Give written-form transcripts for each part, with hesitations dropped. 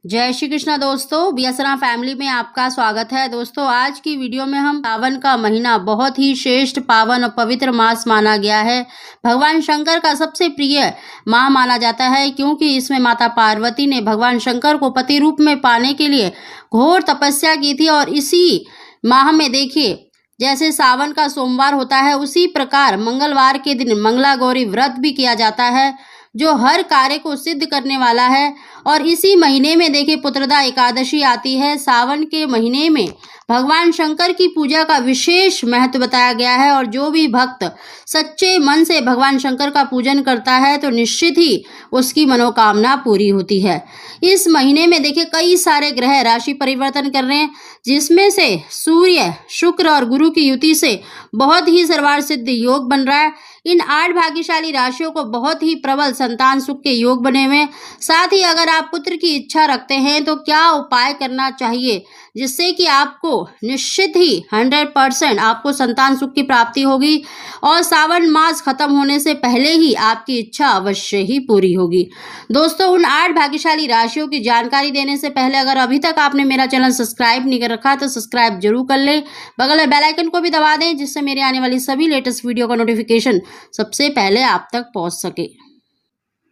जय श्री कृष्णा दोस्तों, बीएसरा फैमिली में आपका स्वागत है। दोस्तों, आज की वीडियो में हम सावन का महीना बहुत ही श्रेष्ठ, पावन और पवित्र मास माना गया है। भगवान शंकर का सबसे प्रिय माह माना जाता है, क्योंकि इसमें माता पार्वती ने भगवान शंकर को पति रूप में पाने के लिए घोर तपस्या की थी। और इसी माह में देखिए, जैसे सावन का सोमवार होता है, उसी प्रकार मंगलवार के दिन मंगला गौरी व्रत भी किया जाता है, जो हर कार्य को सिद्ध करने वाला है। और इसी महीने में देखिए पुत्रदा एकादशी आती है। सावन के महीने में भगवान शंकर की पूजा का विशेष महत्व बताया गया है, और जो भी भक्त सच्चे मन से भगवान शंकर का पूजन करता है तो निश्चित ही उसकी मनोकामना पूरी होती है। इस महीने में देखिए कई सारे ग्रह राशि परिवर्तन कर रहे हैं, जिसमें से सूर्य, शुक्र और गुरु की युति से बहुत ही सर्वार्थ सिद्ध योग बन रहा है। इन 8 भाग्यशाली राशियों को बहुत ही प्रबल संतान सुख के योग बने हुए हैं। साथ ही अगर आप पुत्र की इच्छा रखते हैं तो क्या उपाय करना चाहिए, जिससे कि आपको निश्चित ही 100% आपको संतान सुख की प्राप्ति होगी, और सावन मास खत्म होने से पहले ही आपकी इच्छा अवश्य ही पूरी होगी। दोस्तों, उन 8 भाग्यशाली राशियों की जानकारी देने से पहले अगर अभी तक आपने मेरा चैनल सब्सक्राइब नहीं कर रखा तो सब्सक्राइब जरूर कर लें। बगल में बेल आइकन को भी दबा दें, जिससे मेरे आने वाली सभी लेटेस्ट वीडियो का नोटिफिकेशन सबसे पहले आप तक पहुंच सके।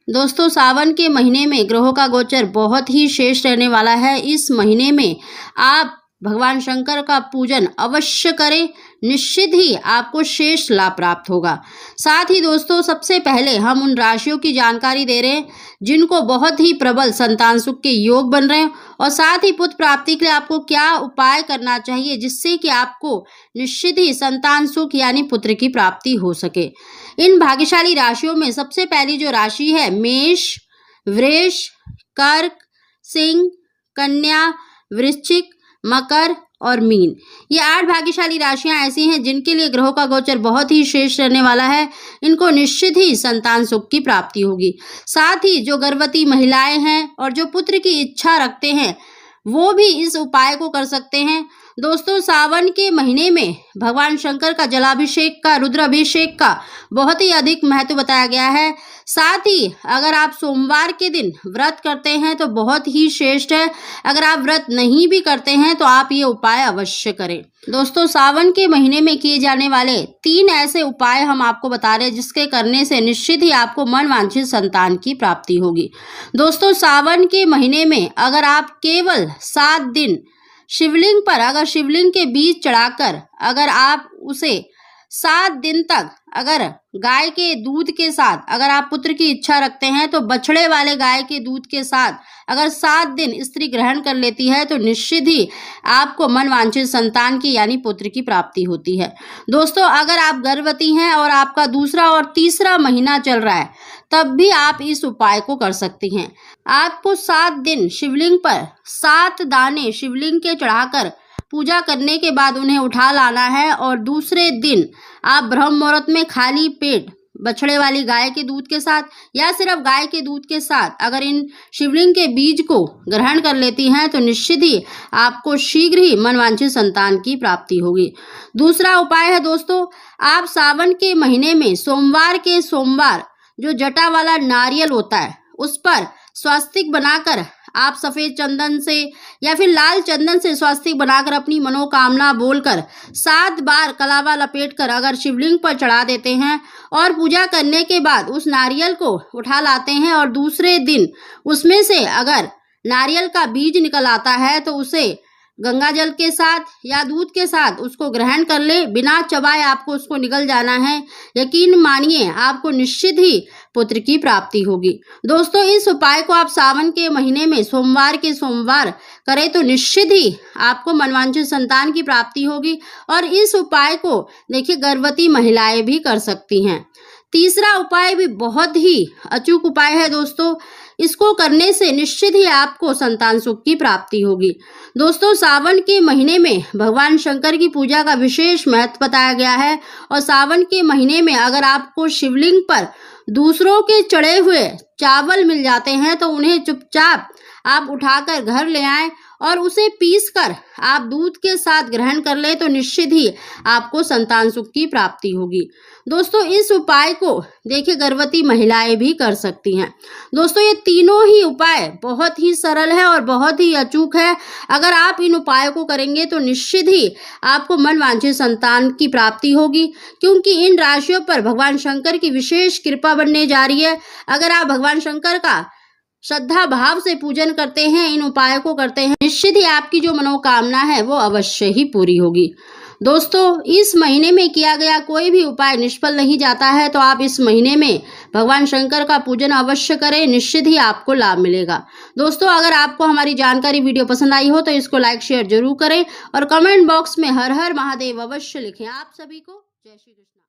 दोस्तों, सावन के महीने में ग्रहों का गोचर बहुत ही श्रेष्ठ रहने वाला है। इस महीने में आप भगवान शंकर का पूजन अवश्य करें, निश्चित ही आपको श्रेष्ठ लाभ प्राप्त होगा। साथ ही दोस्तों, सबसे पहले हम उन राशियों की जानकारी दे रहे हैं जिनको बहुत ही प्रबल संतान सुख के योग बन रहे हैं, और साथ ही पुत्र प्राप्ति के लिए आपको क्या उपाय करना चाहिए, जिससे कि आपको निश्चित ही संतान सुख यानी पुत्र की प्राप्ति हो सके। इन भाग्यशाली राशियों में सबसे पहली जो राशि है, मेष, वृष, कर्क, सिंह, कन्या, वृश्चिक, मकर और मीन। ये 8 भाग्यशाली राशियां ऐसी हैं जिनके लिए ग्रहों का गोचर बहुत ही श्रेष्ठ रहने वाला है। इनको निश्चित ही संतान सुख की प्राप्ति होगी। साथ ही जो गर्भवती महिलाएं हैं और जो पुत्र की इच्छा रखते हैं, वो भी इस उपाय को कर सकते हैं। दोस्तों, सावन के महीने में भगवान शंकर का जलाभिषेक का, रुद्राभिषेक का बहुत ही अधिक महत्व बताया गया है। साथ ही अगर आप सोमवार के दिन व्रत करते हैं तो बहुत ही श्रेष्ठ है। अगर आप व्रत नहीं भी करते हैं तो आप ये उपाय अवश्य करें। दोस्तों, सावन के महीने में किए जाने वाले 3 ऐसे उपाय हम आपको बता रहे हैं, जिसके करने से निश्चित ही आपको मनवांछित संतान की प्राप्ति होगी। दोस्तों, सावन के महीने में अगर आप केवल 7 दिन शिवलिंग पर अगर शिवलिंग के बीज चढ़ाकर अगर आप उसे 7 दिन तक अगर गाय के दूध के साथ अगर आप पुत्र की इच्छा रखते हैं तो बछड़े वाले गाय के दूध के साथ अगर 7 दिन स्त्री ग्रहण कर लेती है तो निश्चित ही आपको मनवांछित संतान की यानी पुत्र की प्राप्ति होती है। दोस्तों, अगर आप गर्भवती हैं और आपका दूसरा और तीसरा महीना चल रहा है, तब भी आप इस उपाय को कर सकती हैं। आपको 7 दिन शिवलिंग पर 7 दाने शिवलिंग के चढ़ाकर पूजा करने के बाद उन्हें उठा लाना है, और दूसरे दिन आप ब्रह्म मुहूर्त में खाली पेट बछड़े वाली गाय के दूध के साथ या सिर्फ गाय के दूध के साथ अगर इन शिवलिंग के बीज को ग्रहण कर लेती हैं तो निश्चित ही आपको शीघ्र ही मनवांछित संतान की प्राप्ति होगी। दूसरा उपाय है दोस्तों, आप सावन के महीने में सोमवार के सोमवार जो जटा वाला नारियल होता है उस पर स्वास्तिक बनाकर आप सफेद चंदन से या फिर लाल चंदन से स्वास्तिक बनाकर अपनी मनोकामना बोलकर 7 बार कलावा लपेटकर अगर शिवलिंग पर चढ़ा देते हैं, और पूजा करने के बाद उस नारियल को उठा लाते हैं, और दूसरे दिन उसमें से अगर नारियल का बीज निकल आता है तो उसे गंगा जल के साथ या दूध के साथ उसको ग्रहण कर ले, बिना चबाए आपको उसको निगल जाना है। यकीन मानिए आपको निश्चित ही पुत्र की प्राप्ति होगी। दोस्तों, इस उपाय को आप सावन के महीने में सोमवार के सोमवार करें तो निश्चित ही आपको मनवांछित संतान की प्राप्ति होगी, और इस उपाय को देखिए गर्भवती महिलाएं भी कर सकती हैं। तीसरा उपाय भी बहुत ही अचूक उपाय है दोस्तों, इसको करने से निश्चित ही आपको संतान सुख की प्राप्ति होगी। दोस्तों, सावन के महीने में भगवान शंकर की पूजा का विशेष महत्व बताया गया है, और सावन के महीने में अगर आपको शिवलिंग पर दूसरों के चढ़े हुए चावल मिल जाते हैं तो उन्हें चुपचाप आप उठाकर घर ले आएं और उसे पीसकर आप दूध के साथ ग्रहण कर ले तो निश्चित ही आपको संतान सुख की प्राप्ति होगी। दोस्तों इस उपाय को देखिए गर्भवती महिलाएं भी कर सकती हैं। दोस्तों ये तीनों ही उपाय बहुत ही सरल है और बहुत ही अचूक है। अगर आप इन उपायों को करेंगे तो निश्चित ही आपको मनवांछित संतान की प्राप्ति होगी, क्योंकि इन राशियों पर भगवान शंकर की विशेष कृपा बनने जा रही है। अगर आप भगवान शंकर का श्रद्धा भाव से पूजन करते हैं, इन उपायों को करते हैं, निश्चित ही आपकी जो मनोकामना है वो अवश्य ही पूरी होगी। दोस्तों इस महीने में किया गया कोई भी उपाय निष्फल नहीं जाता है, तो आप इस महीने में भगवान शंकर का पूजन अवश्य करें, निश्चित ही आपको लाभ मिलेगा। दोस्तों अगर आपको हमारी जानकारी वीडियो पसंद आई हो तो इसको लाइक शेयर जरूर करें और कमेंट बॉक्स में हर हर महादेव अवश्य लिखें। आप सभी को जय श्री कृष्ण।